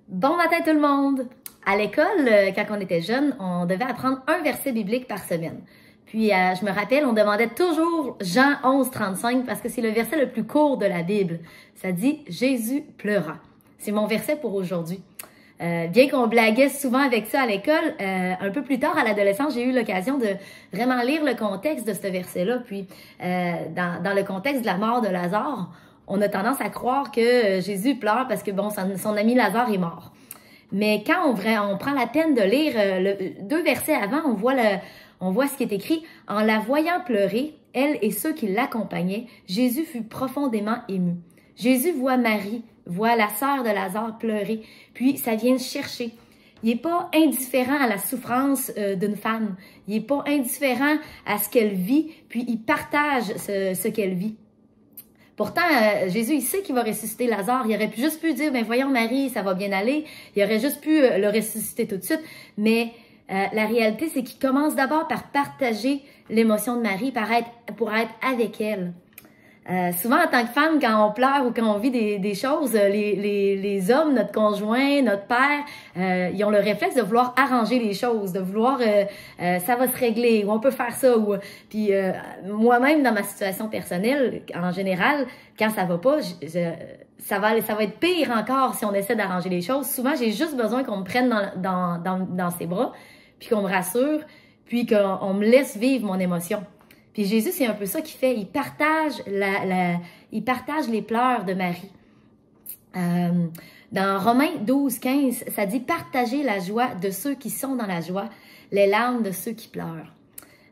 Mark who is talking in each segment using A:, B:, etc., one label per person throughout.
A: Bon matin tout le monde! À l'école, quand on était jeune, on devait apprendre un verset biblique par semaine. Puis, je me rappelle, on demandait toujours Jean 11:35 parce que c'est le verset le plus court de la Bible. Ça dit « Jésus pleura ». C'est mon verset pour aujourd'hui. Bien qu'on blaguait souvent avec ça à l'école, un peu plus tard à l'adolescence, j'ai eu l'occasion de vraiment lire le contexte de ce verset-là. Puis, dans le contexte de la mort de Lazare, on a tendance à croire que Jésus pleure parce que bon, son ami Lazare est mort. Mais quand on prend la peine de lire deux versets avant, on voit ce qui est écrit. En la voyant pleurer, elle et ceux qui l'accompagnaient, Jésus fut profondément ému. Jésus voit Marie, voit la sœur de Lazare pleurer, puis ça vient le chercher. Il n'est pas indifférent à la souffrance d'une femme. Il n'est pas indifférent à ce qu'elle vit, puis il partage ce qu'elle vit. Pourtant, Jésus, il sait qu'il va ressusciter Lazare. Il aurait juste pu dire, ben voyons Marie, ça va bien aller. Il aurait juste pu le ressusciter tout de suite. Mais la réalité, c'est qu'il commence d'abord par partager l'émotion de Marie, pour être avec elle. Souvent, en tant que femme, quand on pleure ou quand on vit des choses, les hommes, notre conjoint, notre père, ils ont le réflexe de vouloir arranger les choses, de vouloir ça va se régler, ou on peut faire ça. Puis moi-même, dans ma situation personnelle, en général, quand ça va pas, ça va être pire encore si on essaie d'arranger les choses. Souvent, j'ai juste besoin qu'on me prenne dans ses bras, puis qu'on me rassure, puis qu'on me laisse vivre mon émotion. Puis Jésus, c'est un peu ça qu'il fait. Il partage les pleurs de Marie. Dans Romains 12:15, ça dit « Partagez la joie de ceux qui sont dans la joie, les larmes de ceux qui pleurent ».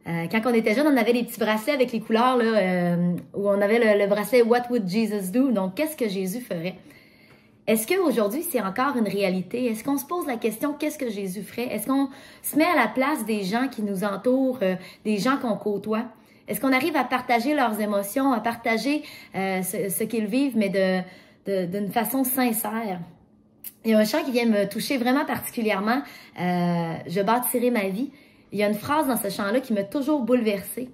A: Quand on était jeune, on avait des petits bracelets avec les couleurs, là, où on avait le bracelet « What would Jesus do ?» Donc, qu'est-ce que Jésus ferait? Est-ce qu'aujourd'hui, c'est encore une réalité? Est-ce qu'on se pose la question, qu'est-ce que Jésus ferait? Est-ce qu'on se met à la place des gens qui nous entourent, des gens qu'on côtoie? Est-ce qu'on arrive à partager leurs émotions, à partager ce qu'ils vivent, mais d'une façon sincère? Il y a un chant qui vient me toucher vraiment particulièrement. « Je bâtirai ma vie ». Il y a une phrase dans ce chant-là qui m'a toujours bouleversée.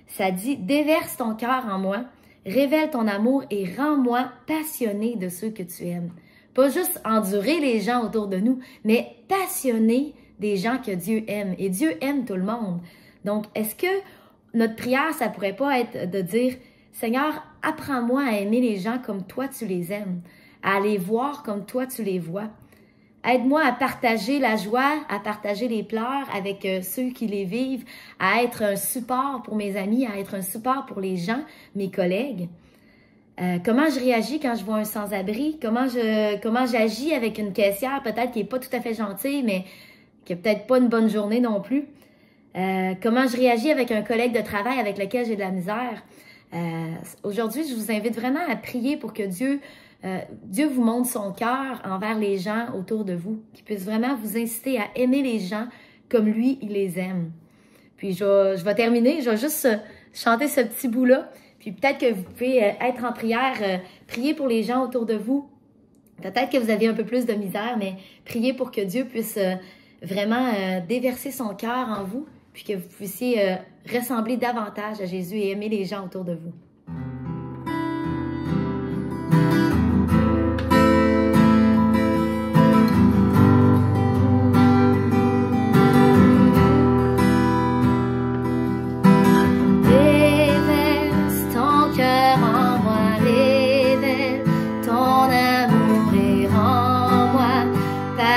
A: Ça dit « Déverse ton cœur en moi, révèle ton amour et rends-moi passionné de ceux que tu aimes. » Pas juste endurer les gens autour de nous, mais passionné des gens que Dieu aime. Et Dieu aime tout le monde. Donc, est-ce que notre prière, ça pourrait pas être de dire « Seigneur, apprends-moi à aimer les gens comme toi tu les aimes, à les voir comme toi tu les vois. Aide-moi à partager la joie, à partager les pleurs avec ceux qui les vivent, à être un support pour mes amis, à être un support pour les gens, mes collègues. Comment je réagis quand je vois un sans-abri? Comment j'agis avec une caissière peut-être qui n'est pas tout à fait gentille, mais qui n'a peut-être pas une bonne journée non plus? Comment je réagis avec un collègue de travail avec lequel j'ai de la misère. Aujourd'hui, je vous invite vraiment à prier pour que Dieu vous montre son cœur envers les gens autour de vous, qu'il puisse vraiment vous inciter à aimer les gens comme lui, il les aime. Puis je vais terminer, je vais juste chanter ce petit bout-là, puis peut-être que vous pouvez être en prière, prier pour les gens autour de vous. Peut-être que vous avez un peu plus de misère, mais priez pour que Dieu puisse vraiment déverser son cœur en vous, puis que vous puissiez ressembler davantage à Jésus et aimer les gens autour de vous.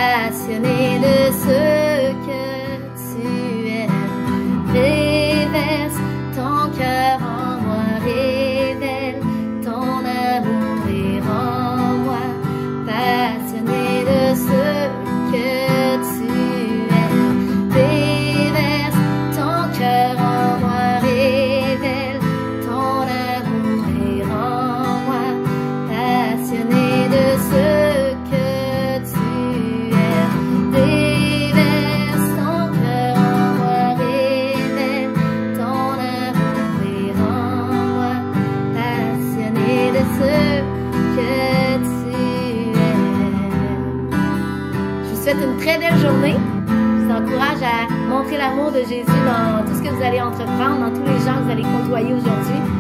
B: Passionné de ce que tu aimes, déverse ton cœur en moi, révèle ton amour et rends-moi passionné de ce que tu aimes, déverse ton cœur en moi, révèle ton amour et rends-moi passionné de ce
A: Une très belle journée. Je vous encourage à montrer l'amour de Jésus dans tout ce que vous allez entreprendre, dans tous les gens que vous allez côtoyer aujourd'hui.